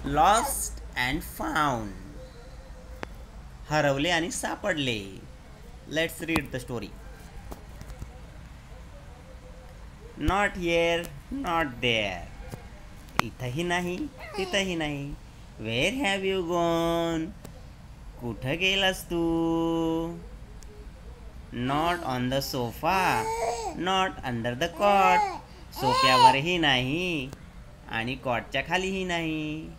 Lost and found. हरवले आणि सापडले. Let's read the story. Not here, not there. इथंही नाही, तिथंही नाही. Where have you gone? कुठं गेलास तू? Not on the sofa, not under the cot. सोफ्यावरही नाही आणि कॉटच्या खालीही नाही.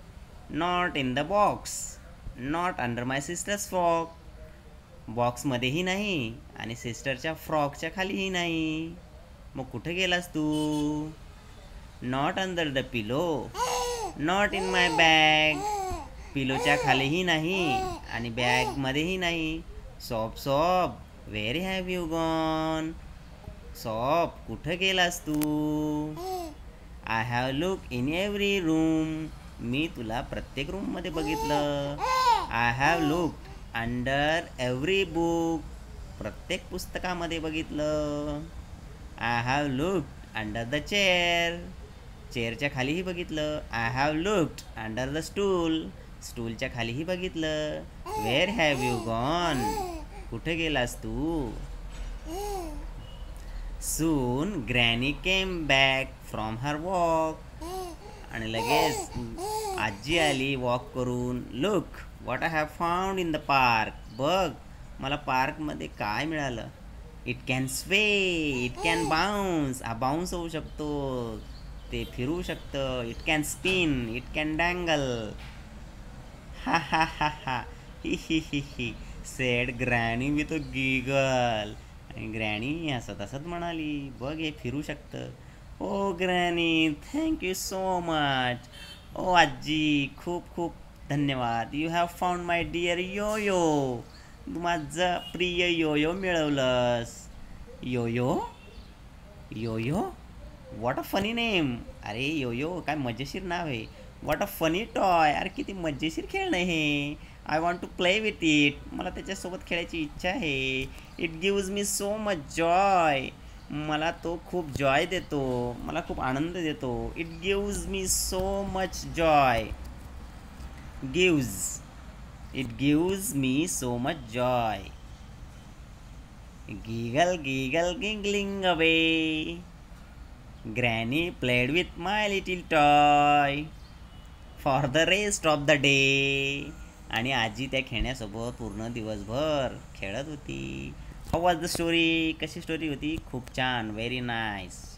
Not in the box, not under my sister's frock. बॉक्समध्येही नाही आणि सिस्टरच्या फ्रॉकच्या खालीही नाही. मग कुठे गेलास तू? Not under the pillow, not in my bag. पिलोच्या खालीही नाही आणि बॅगमध्येही नाही. Soap soap, where have you gone? Soap, कुठं गेलास तू? I have look in every room. मी तुला प्रत्येक रूममध्ये बघितलं. I have looked under every book. प्रत्येक पुस्तकामध्ये बघितलं. I have looked under the chair. चेअरच्या खालीही बघितलं. I have looked under the stool. स्टूलच्या खालीही बघितलं. Where have you gone? कुठे गेलास तू? Soon granny came back from her walk. आणि लगेच आजी आली वॉक करून. Look what I have found in the park. बघ मला पार्कमध्ये काय मिळालं. It can sway, it can bounce. हा बाउन्स होऊ शकतो, ते फिरू शकतं. It can spin, it can dangle. Ha ha ha ha, hee hee hee hee, said granny with a giggle. आणि ग्रॅनी हसत हसत म्हणाली, बघ हे फिरू शकतं. Oh granny, thank you so much. ओ आजी, खूप खूप धन्यवाद. You have found my dear yoyo. तू माझं प्रिय योयो मिळवलंस. Yoyo, yoyo, what a funny name. अरे योयो, काय मजेशीर नाव आहे. What a funny toy. अरे किती मजेशीर खेळणं हे. I want to play with it. मला त्याच्यासोबत खेळायची इच्छा आहे. It gives me so much joy. मला तो खूप जॉय देतो, मला खूप आनंद देतो. It gives me so much joy. Gives, it gives me so much joy. Giggle giggle giggling away. Granny played with my little toy for the rest of the day. आणि आजी त्या खेळण्यासोबत पूर्ण दिवसभर खेळत होती. How was the story. कशी story होती? खूप छान, व्हेरी नाईस.